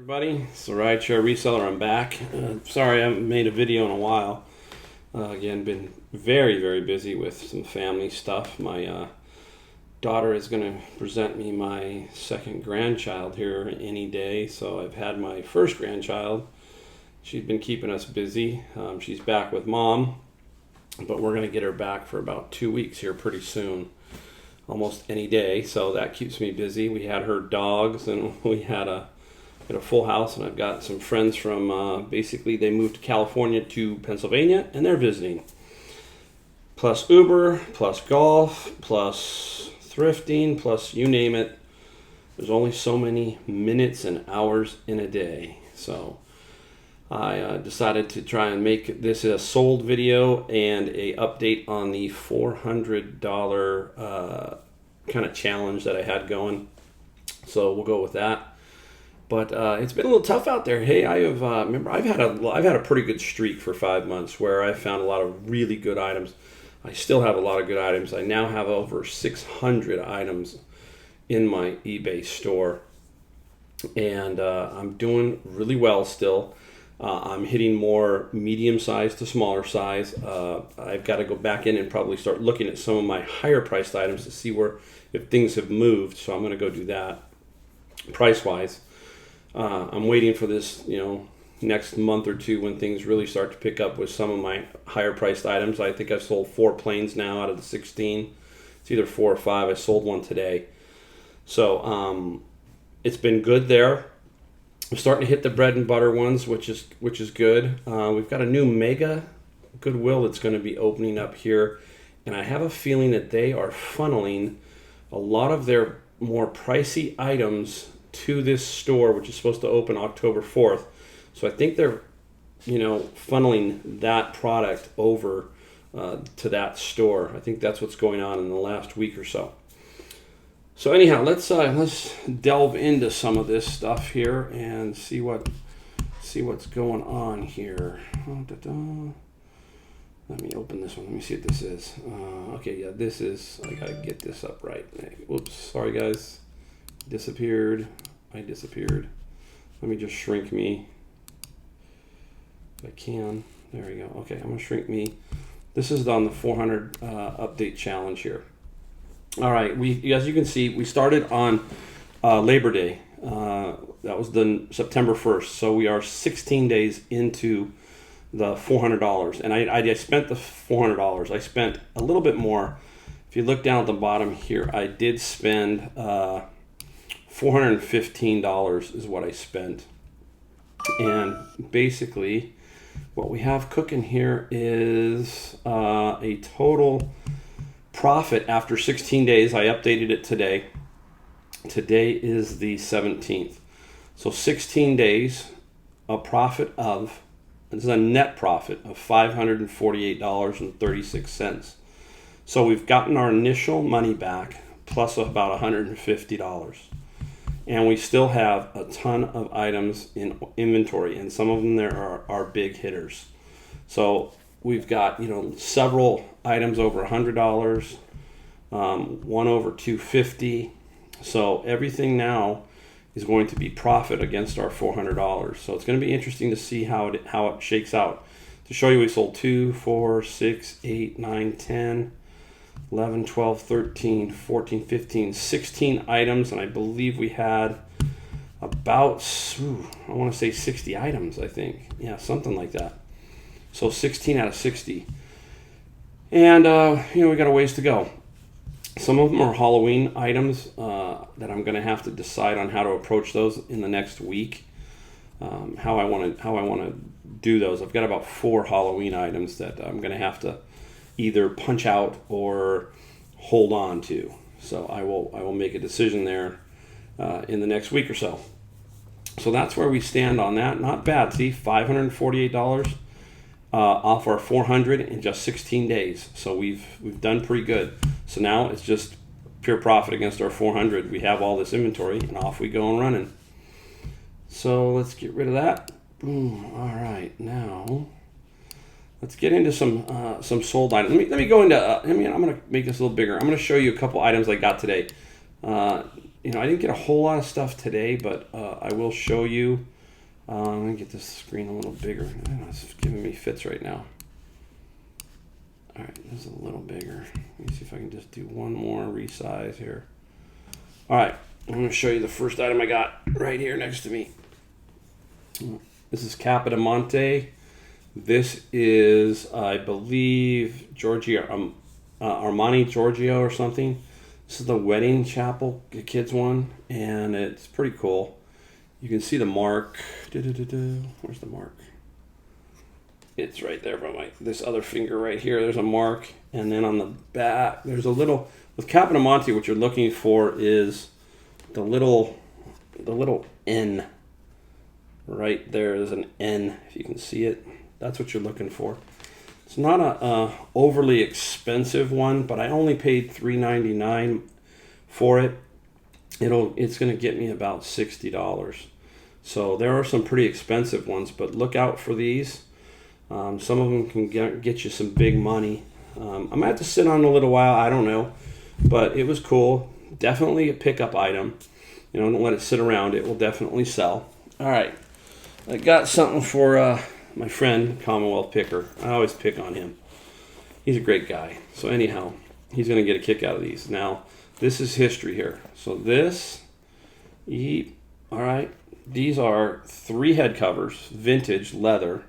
Everybody, it's the Rideshare Reseller. I'm back. Sorry I haven't made a video in a while. Again, been very busy with some family stuff. My daughter is going to present me my second grandchild here any day. So I've had my first grandchild. She's been keeping us busy. She's back with mom, but we're going to get her back for about 2 weeks here pretty soon. Almost any day, so that keeps me busy. We had her dogs, and we had a full house, and I've got some friends from basically they moved to California to Pennsylvania, and they're visiting. Plus Uber, plus golf, plus thrifting, plus you name it. There's only so many minutes and hours in a day, so I decided to try and make this a sold video and a update on the $400 kind of challenge that I had going. So we'll go with that. But it's been a little tough out there. Hey, I have remember I've had a pretty good streak for 5 months where I found a lot of really good items. I still have a lot of good items. I now have over 600 items in my eBay store, and I'm doing really well still. I'm hitting more medium size to smaller size. I've got to go back in and probably start looking at some of my higher priced items to see if things have moved. So I'm going to go do that price wise. I'm waiting for this, next month or two when things really start to pick up with some of my higher priced items. I think I've sold 4 planes now out of the 16. It's either 4 or 5. I sold one today. So it's been good there. I'm starting to hit the bread and butter ones, which is good. We've got a new Mega Goodwill that's going to be opening up here, and I have a feeling that they are funneling a lot of their more pricey items to this store, which is supposed to open October 4th. So I think they're, funneling that product over to that store. I think that's what's going on in the last week or so. So anyhow, let's delve into some of this stuff here and see what's going on here. Let me open this one. Let me see what this is. Okay, yeah, this is. I gotta get this up right. Whoops, sorry guys. I disappeared. Let me just shrink me if I can. There we go. Okay, I'm gonna shrink me. This is on the 400 update challenge here. All right, as you can see, we started on Labor Day. That was the September 1st. So we are 16 days into the $400, and I spent the $400. I spent a little bit more. If you look down at the bottom here, I did spend $415 is what I spent. And basically what we have cooking here is a total profit after 16 days. I updated it today. Today is the 17th. So 16 days, a profit of, this is a net profit of $548.36. So we've gotten our initial money back plus about $150. And we still have a ton of items in inventory, and some of them there are big hitters. So we've got several items over $100, one over $250. So everything now is going to be profit against our $400. So it's going to be interesting to see how it shakes out. To show you, we sold 2, 4, 6, 8, 9, 10. 11, 12, 13, 14, 15, 16 items, and I believe we had about, I want to say 60 items, I think. Yeah, something like that. So 16 out of 60. And, we got a ways to go. Some of them are Halloween items that I'm going to have to decide on how to approach those in the next week. How I want to do those. I've got about 4 Halloween items that I'm going to have to either punch out or hold on to. So I will make a decision there in the next week or so. So that's where we stand on that. Not bad. See, $548 off our 400 in just 16 days. So we've done pretty good. So now it's just pure profit against our 400. We have all this inventory, and off we go and running. So let's get rid of that. Boom. All right, now let's get into some sold items. Let me go into. I'm going to make this a little bigger. I'm going to show you a couple items I got today. I didn't get a whole lot of stuff today, but I will show you. Let me get this screen a little bigger. It's giving me fits right now. All right, this is a little bigger. Let me see if I can just do one more resize here. All right, I'm going to show you the first item I got right here next to me. This is Capodimonte. This is, I believe, Armani Giorgio or something. This is the wedding chapel, the kids one, and it's pretty cool. You can see the mark. Where's the mark? It's right there by this other finger right here. There's a mark, and then on the back, there's a little. With Capodimonte, what you're looking for is the little N. Right there is an N, if you can see it. That's what you're looking for. It's not a overly expensive one, but I only paid $3.99 for it. It's going to get me about $60. So there are some pretty expensive ones, but look out for these. Some of them can get you some big money. I might have to sit on a little while. I don't know, but it was cool. Definitely a pickup item. Don't let it sit around. It will definitely sell. All right, I got something for my friend Commonwealth Picker. I always pick on him. He's a great guy. So anyhow, he's going to get a kick out of these. Now, this is history here. So all right, these are 3 head covers, vintage leather,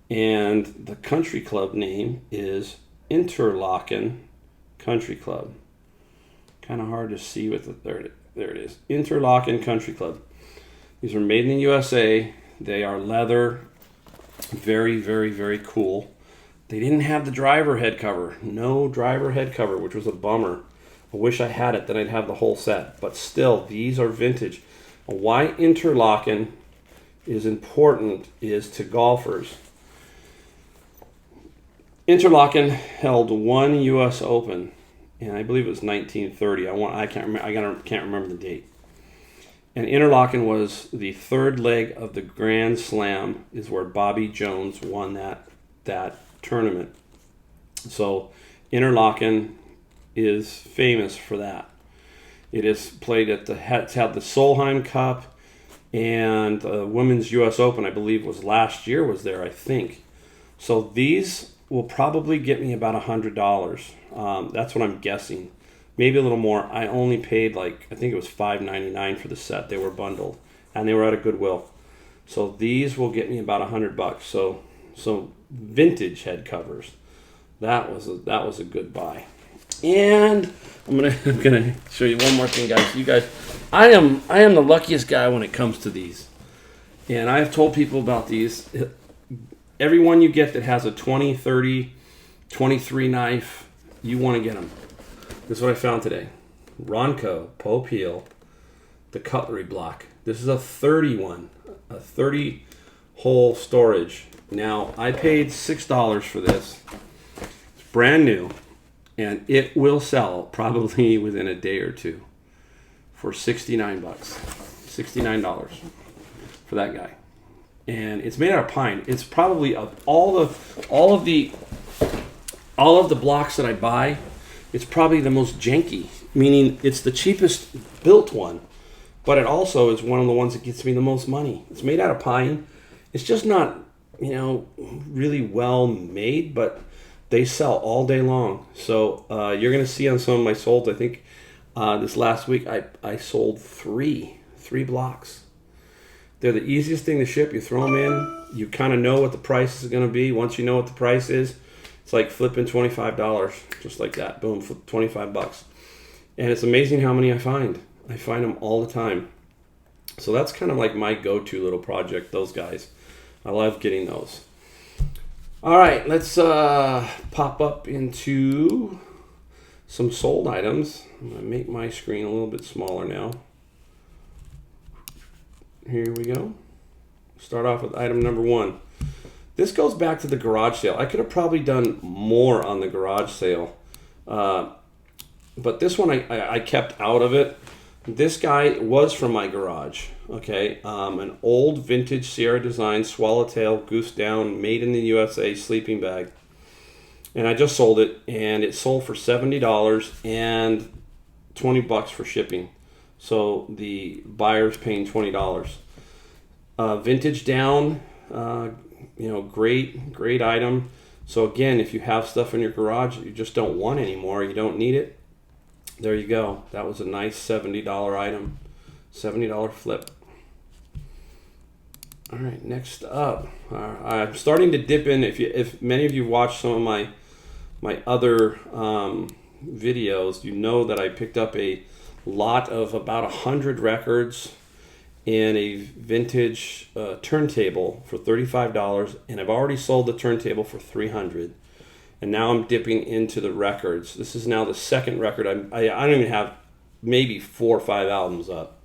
and the country club name is Interlaken Country Club. Kind of hard to see with it. There it is. Interlaken Country Club. These are made in the USA. They are leather. Very, very, very cool. They didn't have the driver head cover. No driver head cover, which was a bummer. I wish I had it, then I'd have the whole set. But still, these are vintage. Why Interlaken is important is to golfers. Interlaken held 1 U.S. Open, and I believe it was 1930. I can't remember the date. And Interlaken was the 3rd leg of the Grand Slam, is where Bobby Jones won that tournament. So Interlaken is famous for that. It is played at it's had the Solheim Cup, and the Women's U.S. Open, I believe, was last year was there, I think. So these will probably get me about $100. That's what I'm guessing. Maybe a little more. I only paid I think it was $5.99 for the set. They were bundled, and they were at a Goodwill. So these will get me about $100. So vintage head covers. That was a good buy. And I'm gonna show you one more thing, guys. You guys, I am the luckiest guy when it comes to these, and I've told people about these. Every one you get that has a 20, 30, 23 knife, you want to get them. This is what I found today. Ronco Popeil, the cutlery block. This is a 30 hole storage. Now, I paid $6 for this. It's brand new, and it will sell probably within a day or two for $69. $69 for that guy. And it's made out of pine. It's probably of all of the blocks that I buy, it's probably the most janky, meaning it's the cheapest built one, but it also is one of the ones that gets me the most money. It's made out of pine. It's just not, really well made, but they sell all day long. So you're going to see on some of my solds, I think this last week I sold three blocks. They're the easiest thing to ship. You throw them in. You kind of know what the price is going to be. Once you know what the price is, it's like flipping $25, just like that. Boom, flip $25. And it's amazing how many I find. I find them all the time. So that's kind of like my go-to little project, those guys. I love getting those. All right, let's pop up into some sold items. I'm going to make my screen a little bit smaller now. Here we go. Start off with item number 1. This goes back to the garage sale. I could have probably done more on the garage sale. But this one I kept out of it. This guy was from my garage. Okay. An old vintage Sierra Design swallowtail goose down made in the USA sleeping bag. And I just sold it, and it sold for $70 and $20 for shipping. So the buyer's paying $20. Vintage down, great item. So again, if you have stuff in your garage that you just don't want anymore, you don't need it, there you go. That was a nice $70 item, $70 flip. All right, next up, I'm starting to dip in. If many of you watched some of my other videos, you know that I picked up a lot of about 100 records in a vintage turntable for $35, and I've already sold the turntable for $300, and now I'm dipping into the records. This is now the second record. I don't even have maybe 4 or 5 albums up.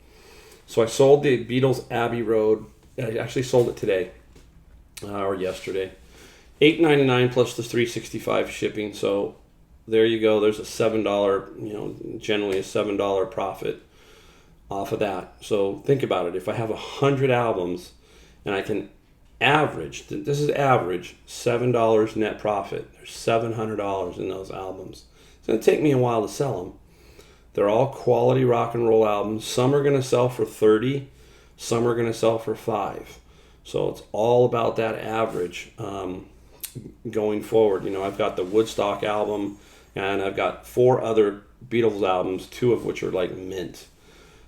So I sold the Beatles Abbey Road. I actually sold it today or yesterday. $8.99 plus the $3.65 shipping. So there you go. There's a $7, generally a $7 profit off of that. So think about it. If I have 100 albums and I can average, this is average, $7 net profit. There's $700 in those albums. It's going to take me a while to sell them. They're all quality rock and roll albums. Some are going to sell for 30. Some are going to sell for 5. So it's all about that average going forward. I've got the Woodstock album, and I've got 4 other Beatles albums, 2 of which are like mint.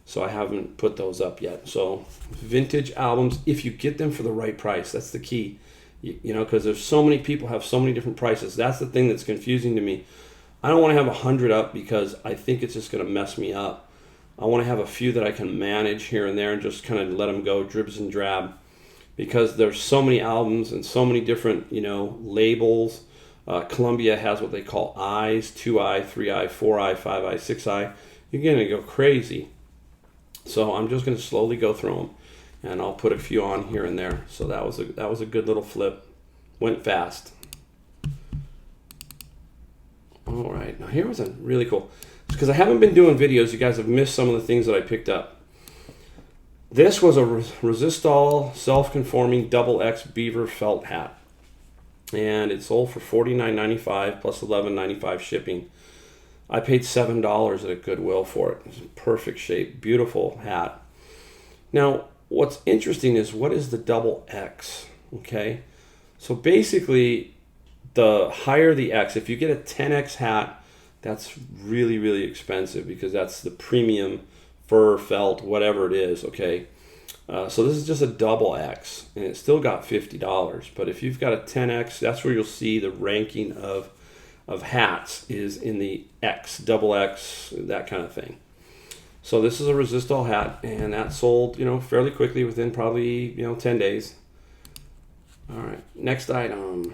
So I haven't put those up yet. So vintage albums, if you get them for the right price, that's the key. Because there's so many people have so many different prices. That's the thing that's confusing to me. I don't want to have 100 up because I think it's just going to mess me up. I want to have a few that I can manage here and there and just kind of let them go dribs and drab, because there's so many albums and so many different, labels. Columbia has what they call I's, 2i, 3i, 4i, 5i, 6i. You're going to go crazy. So I'm just going to slowly go through them, and I'll put a few on here and there. So that was a good little flip. Went fast. All right, now here was a really cool, because I haven't been doing videos. You guys have missed some of the things that I picked up. This was a Resistol self-conforming double X beaver felt hat, and it sold for $49.95 plus $11.95 shipping. I paid $7 at a Goodwill for it. It's in perfect shape, beautiful hat. Now, what's interesting is, what is the double X? Okay, so basically, the higher the X, if you get a 10X hat, that's really, really expensive, because that's the premium fur, felt, whatever it is, okay? So this is just a double X, and it still got $50. But if you've got a 10X, that's where you'll see the ranking of hats is in the X, double X, that kind of thing. So this is a Resistol hat, and that sold, fairly quickly, within probably, 10 days. All right, next item.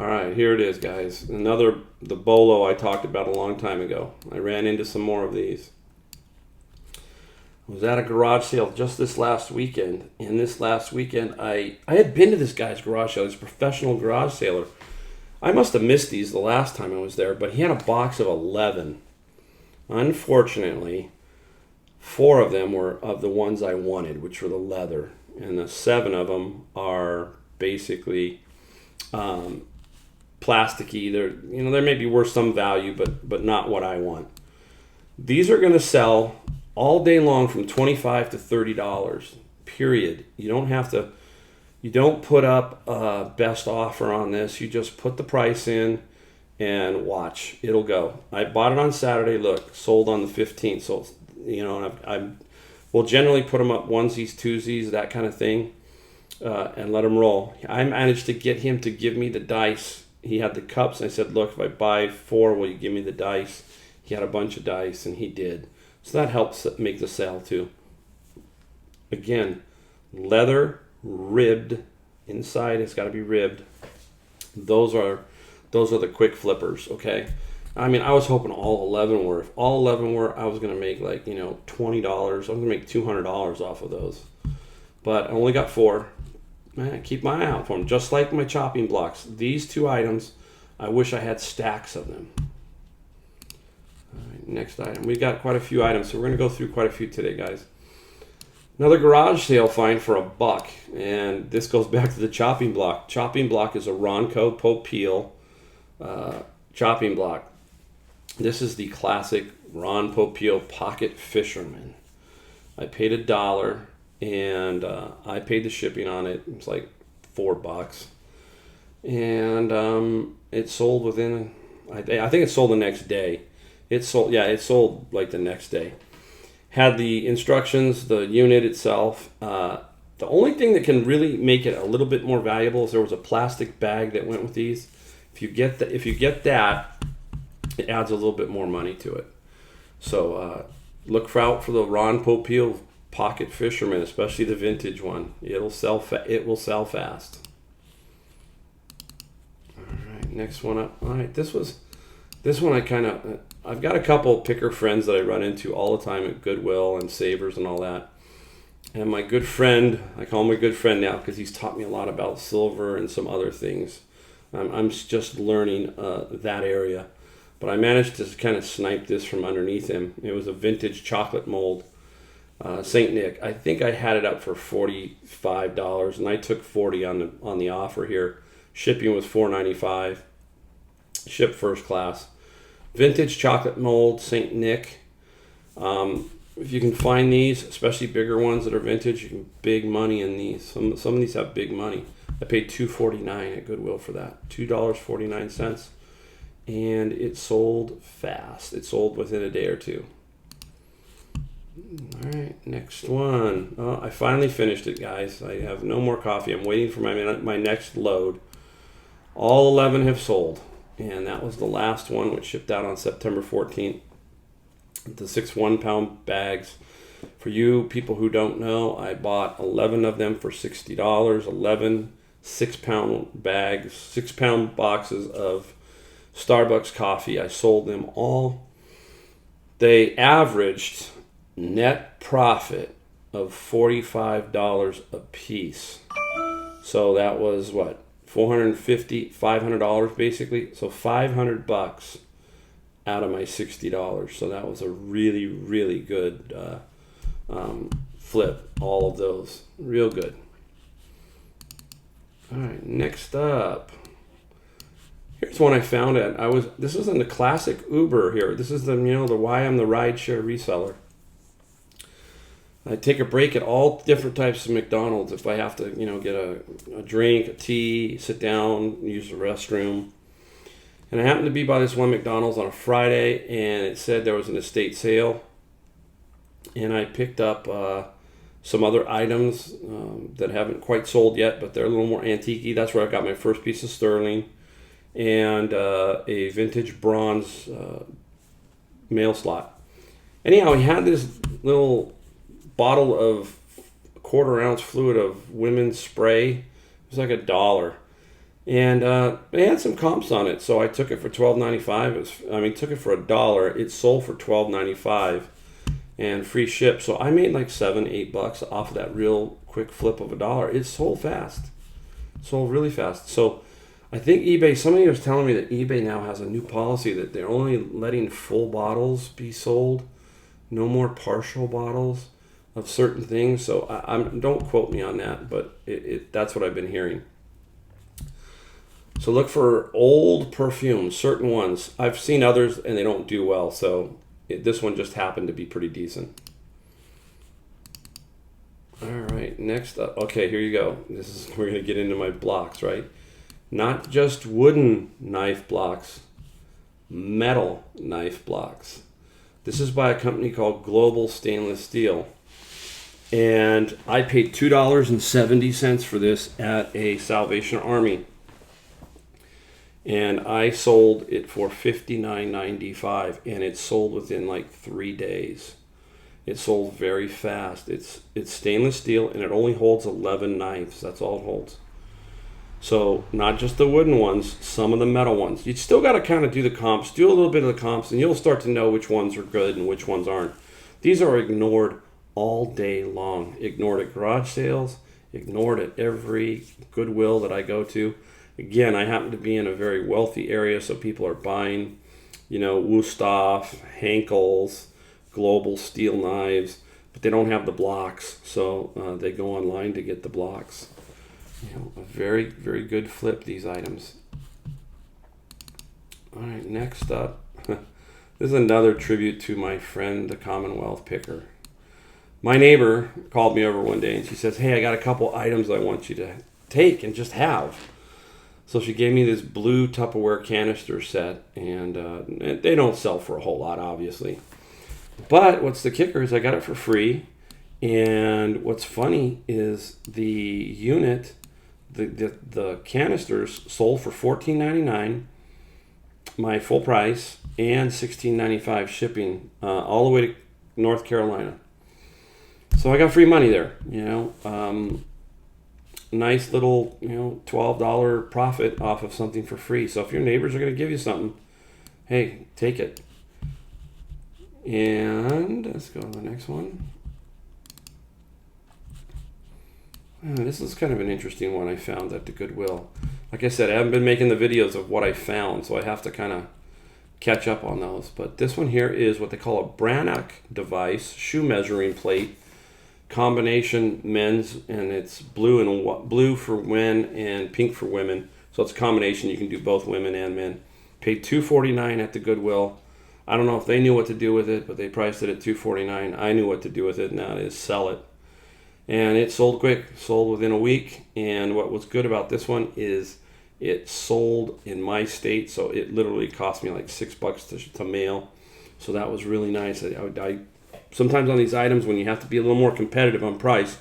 All right, here it is, guys. The Bolo I talked about a long time ago. I ran into some more of these. I was at a garage sale just this last weekend. And this last weekend, I had been to this guy's garage sale. He's a professional garage sailor. I must have missed these the last time I was there, but he had a box of 11. Unfortunately, 4 of them were of the ones I wanted, which were the leather. And the 7 of them are basically plasticky. They may be worth some value, but not what I want. These are going to sell all day long from $25 to $30. Period. You don't put up a best offer on this. You just put the price in and watch. It'll go. I bought it on Saturday. Look, sold on the 15th. So I will generally put them up onesies, twosies, that kind of thing, and let them roll. I managed to get him to give me the dice. He had the cups, and I said, look, if I buy 4, will you give me the dice? He had a bunch of dice, and he did. So that helps make the sale, too. Again, leather, ribbed. Inside, it's got to be ribbed. Those are the quick flippers, okay? I mean, I was hoping all 11 were. If all 11 were, I was going to make $20. I was going to make $200 off of those. But I only got 4. Man, keep my eye out for them, just like my chopping blocks. These 2 items, I wish I had stacks of them. All right, next item. We got quite a few items, so we're going to go through quite a few today, guys. Another garage sale find for $1, and this goes back to the chopping block. Chopping block is a Ronco Pope Peel chopping block. This is the classic Ron Popeil Pocket Fisherman. I paid $1, and I paid the shipping on it. It was like $4, and it sold within. I think it sold the next day. It sold, yeah, it sold like the next day. Had the instructions, the unit itself. The only thing that can really make it a little bit more valuable is there was a plastic bag that went with these. If you get that, it adds a little bit more money to it. So look out for the Ron Popeil Pocket Fisherman, especially the vintage one. It will sell fast. All right, next one up. All right, this one I've got a couple picker friends that I run into all the time at Goodwill and Savers and all that. And my good friend, I call him a good friend now because he's taught me a lot about silver and some other things. I'm just learning that area. But I managed to kind of snipe this from underneath him. It was a vintage chocolate mold, St. Nick. I think I had it up for $45, and I took $40 on the offer here. Shipping was $4.95. Shipped first class. Vintage chocolate mold, St. Nick. If you can find these, especially bigger ones that are vintage, you can big money in these. Some of these have big money. I paid $2.49 at Goodwill for that. $2.49. And it sold fast. It sold within a day or two. All right, next one. Oh, I finally finished it, guys. I have no more coffee. I'm waiting for my next load. All 11 have sold. And that was the last one, which shipped out on September 14th. The 6 1-pound bags. For you people who don't know, I bought 11 of them for $60. 11 6-pound bags, 6-pound boxes of Starbucks coffee. I sold them all. They averaged net profit of $45 a piece. So that was what? $450, $500 basically. So $500 out of my $60. So that was a really, really good flip. All of those. Real good. All right, next up. Here's one I found this is in the classic Uber here. This is the why I'm the rideshare reseller. I take a break at all different types of McDonald's if I have to, get a drink, a tea, sit down, use the restroom. And I happened to be by this one McDonald's on a Friday, and it said there was an estate sale. And I picked up some other items that haven't quite sold yet, but they're a little more antique-y. That's where I got my first piece of sterling and a vintage bronze mail slot. Anyhow, he had this little bottle of quarter-ounce fluid of women's spray. It was like $1. And it had some comps on it, so I took it for $12.95. Took it for $1. It sold for $12.95 and free ship. So I made like $7-8 off of that real quick flip of $1. It sold fast. Sold really fast. So I think eBay, somebody was telling me that eBay now has a new policy that they're only letting full bottles be sold, no more partial bottles of certain things. So don't quote me on that, but that's what I've been hearing. So look for old perfumes, certain ones. I've seen others and they don't do well, so this one just happened to be pretty decent. All right, next up. Okay, here you go. We're going to get into my blocks, right? Not just wooden knife blocks, metal knife blocks. This is by a company called Global Stainless Steel. And I paid $2.70 for this at a Salvation Army. And I sold it for $59.95, and it sold within like 3 days. It sold very fast. It's stainless steel, and it only holds 11 knives. That's all it holds. So not just the wooden ones, some of the metal ones. You still got to kind of do the comps, do a little bit of the comps, and you'll start to know which ones are good and which ones aren't. These are ignored all day long. Ignored at garage sales, ignored at every Goodwill that I go to. Again, I happen to be in a very wealthy area, so people are buying, Wusthof, Henckels, Global Steel knives, but they don't have the blocks, so they go online to get the blocks. A very, very good flip, these items. All right, next up. This is another tribute to my friend, the Commonwealth Picker. My neighbor called me over one day and she says, "Hey, I got a couple items I want you to take and just have." So she gave me this blue Tupperware canister set, and they don't sell for a whole lot, obviously. But what's the kicker is I got it for free. And what's funny is the unit, the canisters sold for $14.99, my full price, and $16.95 shipping all the way to North Carolina. So I got free money there, nice little, $12 profit off of something for free. So if your neighbors are going to give you something, hey, take it. And let's go to the next one. This is kind of an interesting one I found at the Goodwill. Like I said, I haven't been making the videos of what I found, so I have to kind of catch up on those. But this one here is what they call a Brannock device, shoe measuring plate, combination men's, and it's blue for men and pink for women. So it's a combination. You can do both women and men. Paid $2.49 at the Goodwill. I don't know if they knew what to do with it, but they priced it at $2.49. I knew what to do with it, and that is sell it. And it sold quick, sold within a week. And what was good about this one is it sold in my state, so it literally cost me like $6 to mail. So that was really nice. I sometimes on these items, when you have to be a little more competitive on price,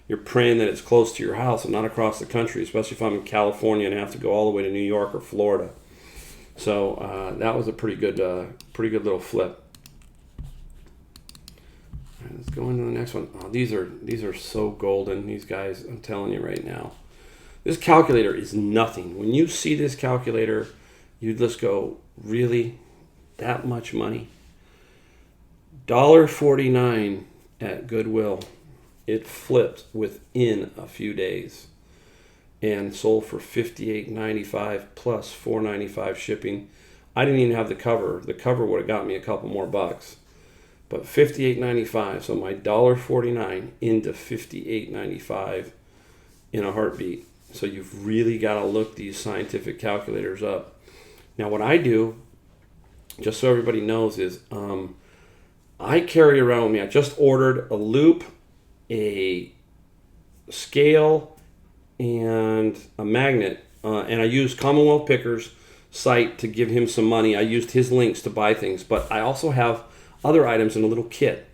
you're praying that it's close to your house and not across the country, especially if I'm in California and have to go all the way to New York or Florida. So that was a pretty good little flip. Let's go into the next one. Oh, these are so golden. These guys, I'm telling you right now. This calculator is nothing. When you see this calculator, you just go, really? That much money? $1.49 at Goodwill. It flipped within a few days and sold for $58.95 plus $4.95 shipping. I didn't even have the cover. The cover would have got me a couple more bucks. But $58.95, so my $1.49 into $58.95 in a heartbeat. So you've really got to look these scientific calculators up. Now what I do, just so everybody knows, is I carry around with me, I just ordered a loop, a scale, and a magnet. And I used Commonwealth Picker's site to give him some money. I used his links to buy things. But I also have other items in a little kit.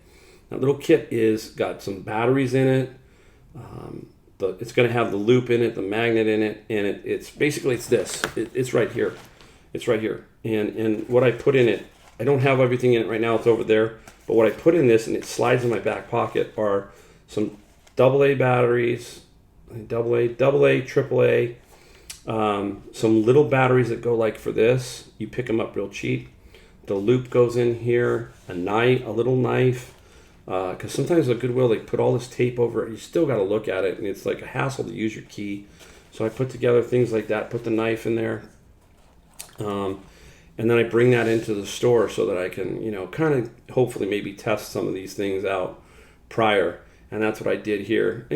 That little kit is got some batteries in it. It's going to have the loop in it, the magnet in it, and it's basically this. It's right here. It's right here. And what I put in it, I don't have everything in it right now. It's over there. But what I put in this, and it slides in my back pocket, are some AA batteries, AA, AAA, some little batteries that go like for this. You pick them up real cheap. The loop goes in here, a little knife, because sometimes at Goodwill they put all this tape over it. You still got to look at it, and it's like a hassle to use your key. So I put together things like that, put the knife in there, and then I bring that into the store so that I can, kind of hopefully maybe test some of these things out prior. And that's what I did here.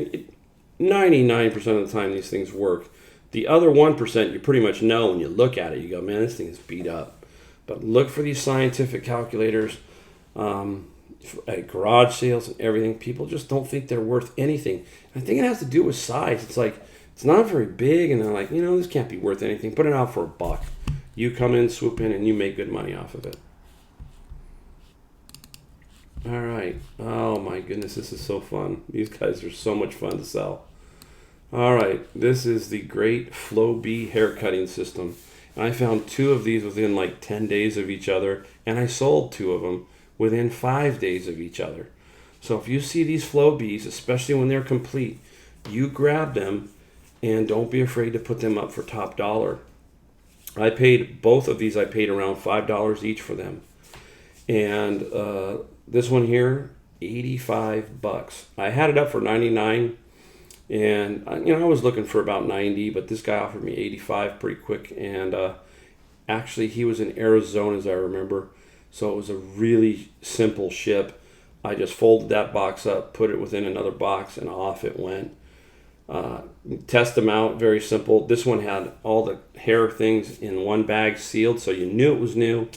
99% of the time these things work. The other 1% you pretty much know when you look at it. You go, man, this thing is beat up. But look for these scientific calculators at garage sales and everything. People just don't think they're worth anything. And I think it has to do with size. It's like, it's not very big, and they're like, this can't be worth anything. Put it out for $1. You come in, swoop in, and you make good money off of it. All right. Oh, my goodness, this is so fun. These guys are so much fun to sell. All right. This is the great Flowbee hair cutting system. I found 2 of these within like 10 days of each other, and I sold 2 of them within 5 days of each other. So if you see these Flowbees, especially when they're complete, you grab them and don't be afraid to put them up for top dollar. I paid both of these, I paid around $5 each for them. And this one here, $85. I had it up for $99. And I was looking for about 90, but this guy offered me 85 pretty quick. And actually, he was in Arizona, as I remember, so it was a really simple ship. I just folded that box up, put it within another box, and off it went. Test them out, very simple. This one had all the hair things in one bag sealed, so you knew it was new.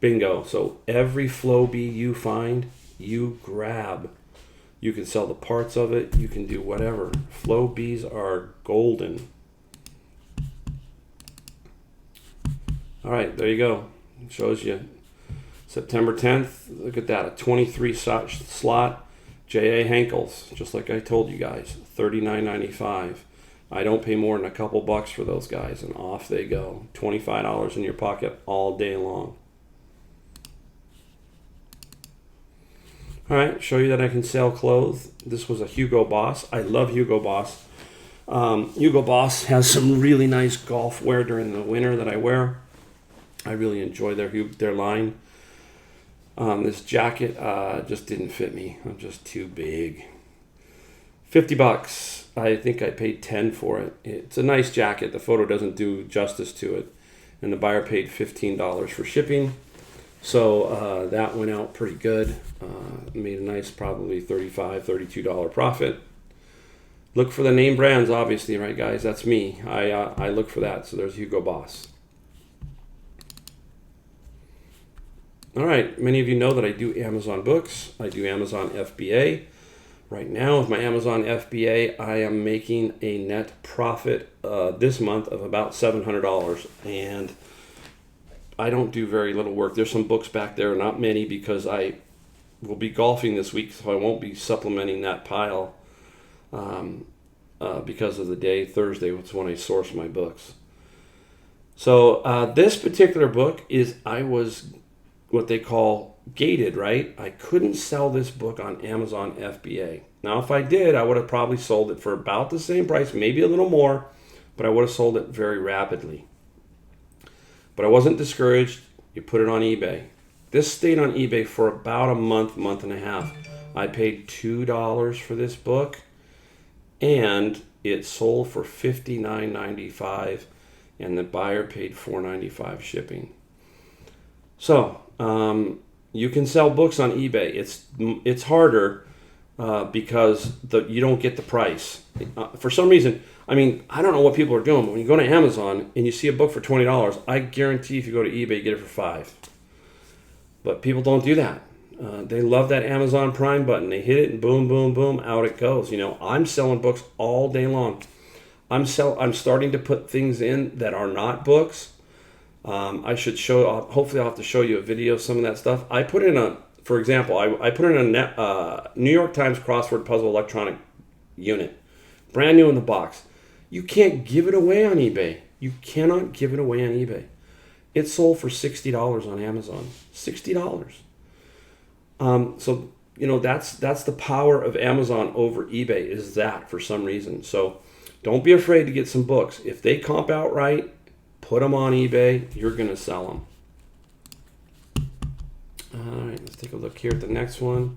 Bingo. So every Flowbee you find, you grab. You can sell the parts of it. You can do whatever. Flowbees are golden. All right, there you go. It shows you September 10th. Look at that, a 23 slot J.A. Henkel's, just like I told you guys, $39.95. I don't pay more than a couple bucks for those guys, and off they go. $25 in your pocket all day long. All right, show you that I can sell clothes. This was a Hugo Boss. I love Hugo Boss. Hugo Boss has some really nice golf wear during the winter that I wear. I really enjoy their line. This jacket just didn't fit me. I'm just too big. $50. I think I paid $10 for it. It's a nice jacket. The photo doesn't do justice to it. And the buyer paid $15 for shipping. So that went out pretty good. Made a nice probably $35, $32 profit. Look for the name brands, obviously, right, guys? That's me. I look for that. So there's Hugo Boss. All right, many of you know that I do Amazon books. I do Amazon FBA. Right now with my Amazon FBA, I am making a net profit this month of about $700. And I don't do very little work. There's some books back there, not many, because I will be golfing this week, so I won't be supplementing that pile because of the day, Thursday, which is when I source my books. So this particular book I was what they call gated, right? I couldn't sell this book on Amazon FBA. Now, if I did, I would have probably sold it for about the same price, maybe a little more, but I would have sold it very rapidly. But I wasn't discouraged. You put it on eBay. This stayed on eBay for about a month and a half. I paid $2 for this book, and it sold for $59.95, and the buyer paid $4.95 shipping. So you can sell books on eBay. It's harder because you don't get the price. For some reason, I mean, I don't know what people are doing, but when you go to Amazon and you see a book for $20, I guarantee if you go to eBay, you get it for $5. But people don't do that. They love that Amazon Prime button. They hit it and boom, boom, boom, out it goes. You know, I'm selling books all day long. I'm starting to put things in that are not books. I should show. Hopefully, I'll have to show you a video of some of that stuff. I put in for example, I put in a New York Times crossword puzzle electronic unit, brand new in the box. You can't give it away on eBay. You cannot give it away on eBay. It sold for $60 on Amazon. $60. So you know that's the power of Amazon over eBay, is that for some reason. So don't be afraid to get some books. If they comp out right, put them on eBay. You're going to sell them. All right, let's take a look here at the next one.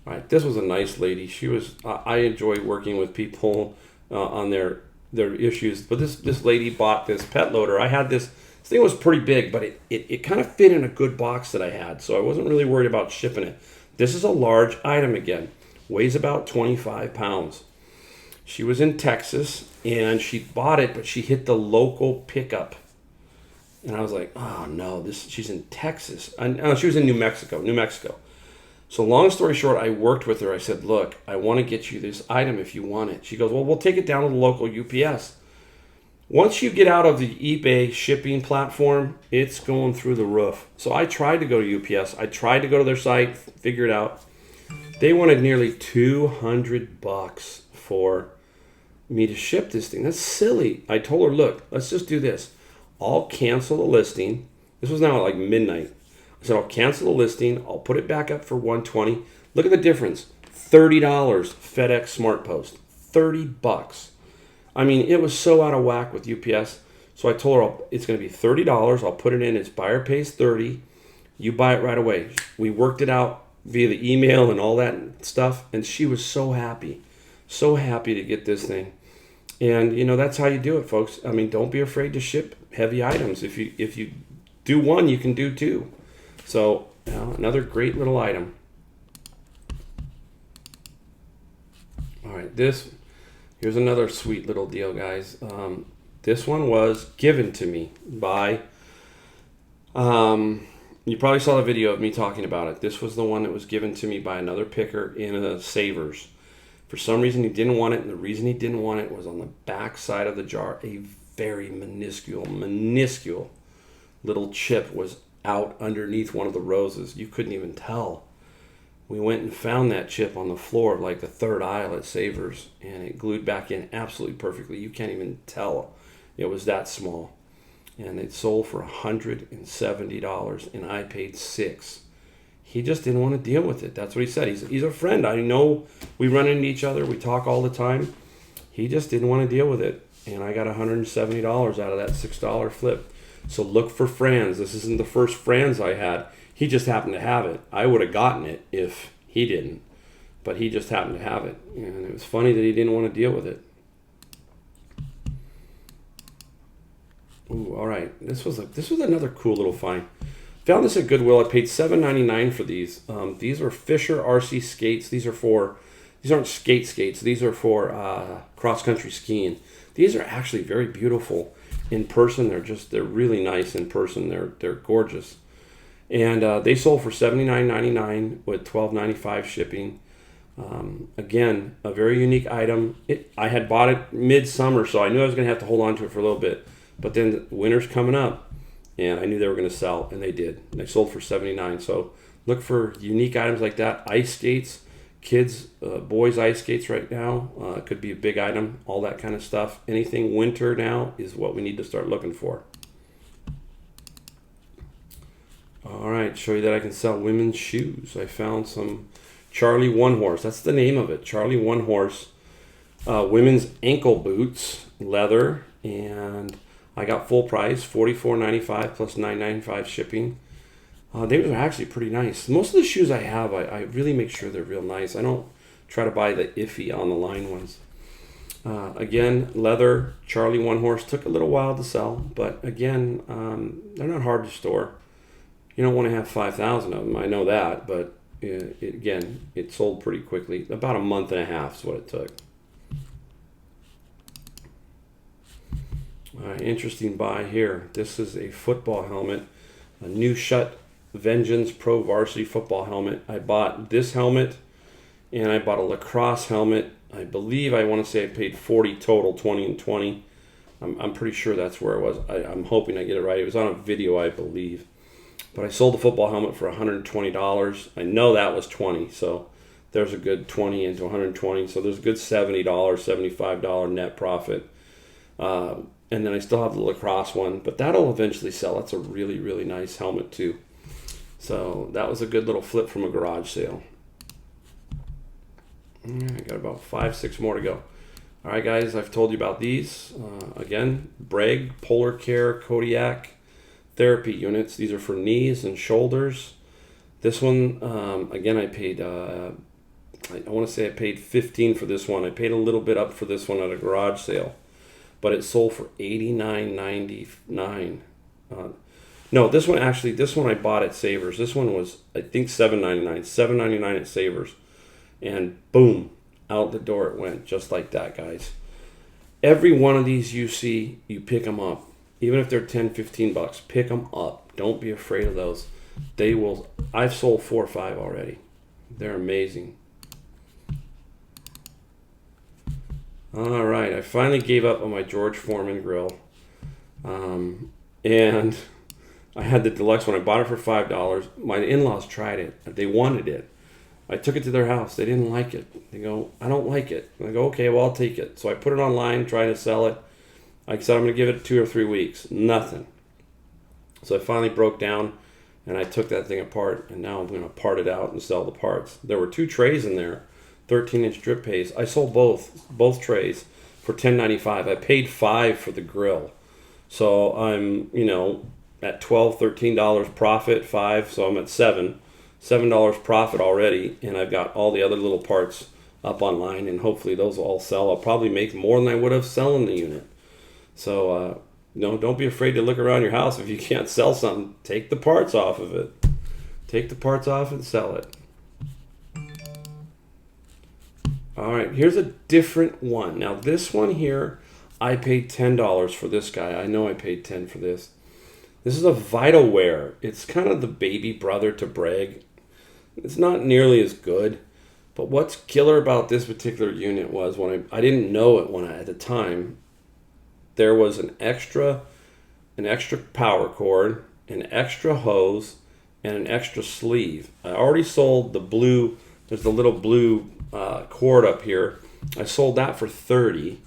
All right, this was a nice lady. She was. I enjoy working with people on their issues. But this lady bought this pet loader. I had this. This thing was pretty big, but it kind of fit in a good box that I had, so I wasn't really worried about shipping it. This is a large item again. Weighs about 25 pounds. She was in Texas, and she bought it, but she hit the local pickup. And I was like, oh, no, she's in Texas. She was in New Mexico. So long story short, I worked with her. I said, look, I want to get you this item if you want it. She goes, well, we'll take it down to the local UPS. Once you get out of the eBay shipping platform, it's going through the roof. So I tried to go to UPS. I tried to go to their site, figure it out. They wanted nearly $200 for me to ship this thing. That's silly. I told her, look, let's just do this. I'll cancel the listing. This was now like midnight. I said, I'll cancel the listing. I'll put it back up for $120. Look at the difference. $30 FedEx Smart Post. $30. I mean, it was so out of whack with UPS. So I told her it's going to be $30. I'll put it in. Its buyer pays $30. You buy it right away. We worked it out via the email and all that stuff. And she was so happy. So happy to get this thing. And, you know, that's how you do it, folks. I mean, don't be afraid to ship heavy items. If you do one, you can do two. So, you know, another great little item. All right, here's another sweet little deal, guys. This one was given to me by You probably saw the video of me talking about it. This was the one that was given to me by another picker in a Savers. For some reason, he didn't want it, and the reason he didn't want it was on the back side of the jar. A very minuscule little chip was out underneath one of the roses. You couldn't even tell. We went and found that chip on the floor of like the third aisle at Savers, and it glued back in absolutely perfectly. You can't even tell it was that small. And it sold for $170, and I paid $6. He just didn't want to deal with it. That's what he said. He's a friend. I know we run into each other. We talk all the time. He just didn't want to deal with it, and I got $170 out of that $6 flip. So look for Franz. This isn't the first Franz I had. He just happened to have it. I would have gotten it if he didn't, but he just happened to have it, and it was funny that he didn't want to deal with it. Ooh, all right. This was another cool little find. Found this at Goodwill. I paid $7.99 for these. These are Fisher RC skates. These aren't skates. These are for cross-country skiing. These are actually very beautiful in person. They're really nice in person. They're gorgeous. And they sold for $79.99 with $12.95 shipping. Again, a very unique item. I had bought it midsummer, so I knew I was going to have to hold on to it for a little bit. But then winter's coming up, and I knew they were going to sell, and they did. They sold for $79. So look for unique items like that. Ice skates, kids, boys' ice skates right now could be a big item. All that kind of stuff. Anything winter now is what we need to start looking for. All right, show you that I can sell women's shoes. I found some Charlie One Horse. That's the name of it, Charlie One Horse. Women's ankle boots, leather, and I got full price, $44.95 plus $9.95 shipping. They were actually pretty nice. Most of the shoes I have, I really make sure they're real nice. I don't try to buy the iffy on the line ones. Again, leather, Charlie One Horse. Took a little while to sell, but again, they're not hard to store. You don't want to have 5,000 of them. I know that, but it sold pretty quickly. About a month and a half is what it took. Interesting buy here. This is a football helmet, a new Shut Vengeance Pro Varsity football helmet. I bought this helmet, and I bought a lacrosse helmet. I believe I want to say I paid $40 total, 20 and 20. I'm pretty sure that's where it was. I'm hoping I get it right. It was on a video, I believe. But I sold the football helmet for $120. I know that was 20, so there's a good 20 into 120. So there's a good $70, $75 net profit. And then I still have the lacrosse one, but that'll eventually sell. That's a really, really nice helmet too. So that was a good little flip from a garage sale. I got about 5-6 more to go. All right, guys, I've told you about these. Again, Bragg, Polar Care, Kodiak therapy units. These are for knees and shoulders. This one, again, I paid, I want to say I paid $15 for this one. I paid a little bit up for this one at a garage sale, but it sold for $89.99. No, this one I bought at Savers. This one was, I think, $7.99. $7.99 at Savers. And boom, out the door it went, just like that, guys. Every one of these you see, you pick them up. Even if they're $10-15, pick them up. Don't be afraid of those. They will. I've sold 4 or 5 already. They're amazing. All right, I finally gave up on my George Foreman grill. And I had the deluxe one. I bought it for $5. My in-laws tried it. They wanted it. I took it to their house. They didn't like it. They go, I don't like it. And I go, okay, well, I'll take it. So I put it online, trying to sell it. I said, I'm going to give it 2 or 3 weeks. Nothing. So I finally broke down, and I took that thing apart, and now I'm going to part it out and sell the parts. There were 2 trays in there, 13-inch drip pays. I sold both trays for $10.95. I paid $5 for the grill. So I'm, at $12, $13 profit, $5, so I'm at $7 profit already, and I've got all the other little parts up online, and hopefully those will all sell. I'll probably make more than I would have selling the unit. So, don't be afraid to look around your house. If you can't sell something, take the parts off of it. Take the parts off and sell it. All right, here's a different one. Now, this one here, I paid $10 for this guy. I know I paid $10 for this. This is a Vitalware. It's kind of the baby brother to Bragg. It's not nearly as good, but what's killer about this particular unit was when I didn't know it at the time, there was an extra power cord, an extra hose, and an extra sleeve. I already sold the blue. There's the little blue cord up here. I sold that for 30.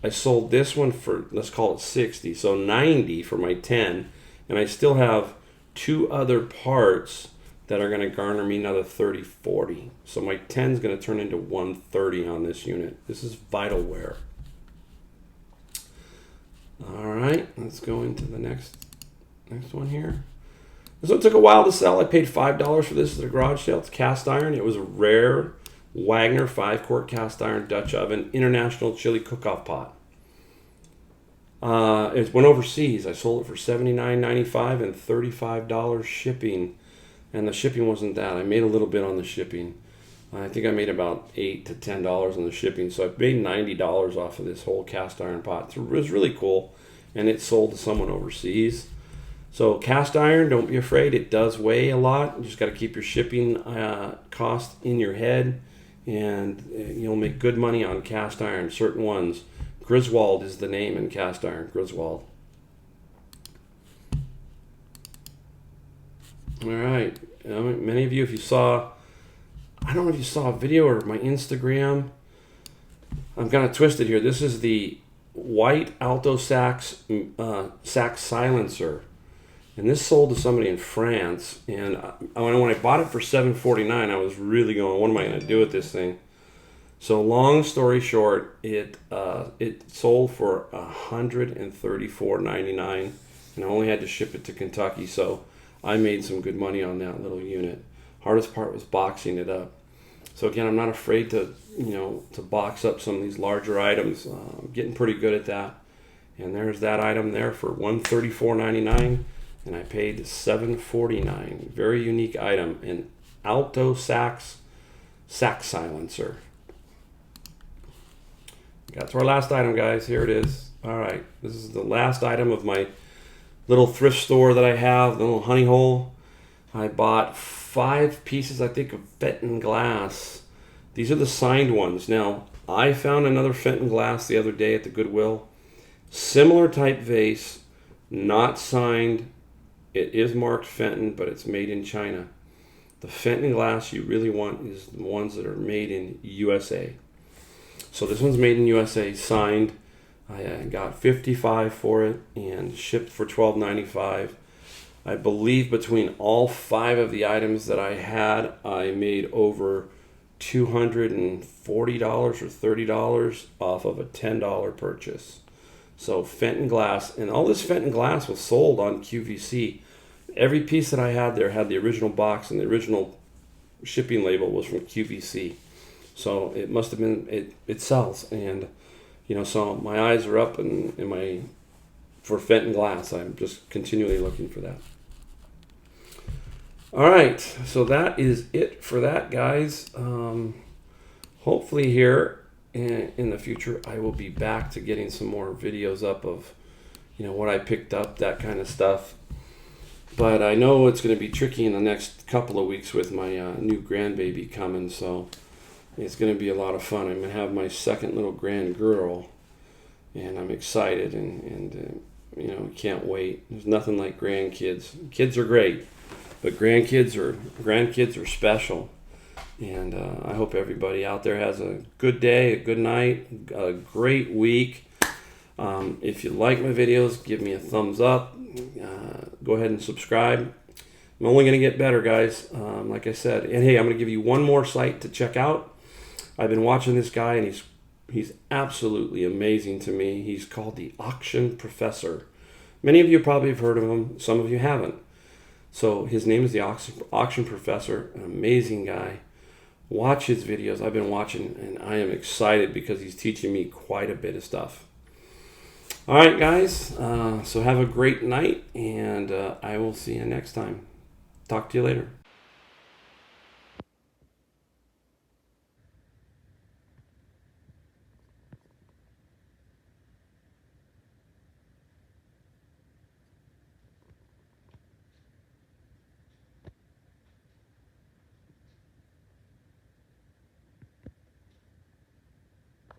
I sold this one for, let's call it 60, so 90 for my 10, and I still have 2 other parts that are going to garner me another 30, 40. So my 10 is going to turn into 130 on this unit. This is Vitalware. All right, let's go into the next one here. This one took a while to sell. I paid $5 for this at the garage sale. It's cast iron. It was a rare Wagner 5-quart cast iron Dutch oven international chili cook-off pot. It went overseas. I sold it for $79.95 and $35 shipping, and the shipping wasn't that. I made a little bit on the shipping. I think I made about $8 to $10 on the shipping, so I made $90 off of this whole cast iron pot. So it was really cool, and it sold to someone overseas. So cast iron, don't be afraid. It does weigh a lot. You just got to keep your shipping cost in your head, and you'll make good money on cast iron. Certain ones. Griswold is the name in cast iron. Griswold. All right. Many of you, if you saw, I don't know if you saw a video or my Instagram. I'm kind of twisted here. This is the white alto sax silencer. And this sold to somebody in France, and when I bought it for $7.49, I was really going, what am I going to do with this thing? So long story short, it sold for $134.99, and I only had to ship it to Kentucky, so I made some good money on that little unit. Hardest part was boxing it up. So again, I'm not afraid to box up some of these larger items. I'm getting pretty good at that. And there's that item there for $134.99. And I paid $7.49. Very unique item, an alto sax silencer. Got to our last item, guys. Here it is. All right, this is the last item of my little thrift store that I have, the little honey hole. I bought 5 pieces, I think, of Fenton glass. These are the signed ones. Now, I found another Fenton glass the other day at the Goodwill. Similar type vase, not signed. It is marked Fenton, but it's made in China. The Fenton glass you really want is the ones that are made in USA. So this one's made in USA, signed. I got $55 for it and shipped for $12.95. I believe between all 5 of the items that I had, I made over $240 or $30 off of a $10 purchase. So Fenton glass, and all this Fenton glass was sold on QVC. Every piece that I had there had the original box, and the original shipping label was from QVC. So it must have been, it sells. And, so my eyes are up for Fenton glass. I'm just continually looking for that. All right, so that is it for that, guys. Hopefully here in the future, I will be back to getting some more videos up of, what I picked up, that kind of stuff. But I know it's going to be tricky in the next couple of weeks with my new grandbaby coming, so it's going to be a lot of fun. I'm going to have my second little grand girl, and I'm excited, and can't wait. There's nothing like grandkids. Kids are great, but grandkids are special. And I hope everybody out there has a good day, a good night, a great week. If you like my videos, give me a thumbs up. Go ahead and subscribe. I'm only going to get better, guys, like I said. And hey, I'm going to give you one more site to check out. I've been watching this guy, and he's absolutely amazing to me. He's called the Auction Professor. Many of you probably have heard of him. Some of you haven't. So his name is the Auction Professor, an amazing guy. Watch his videos. I've been watching, and I am excited because he's teaching me quite a bit of stuff. All right, guys. So have a great night, and I will see you next time. Talk to you later.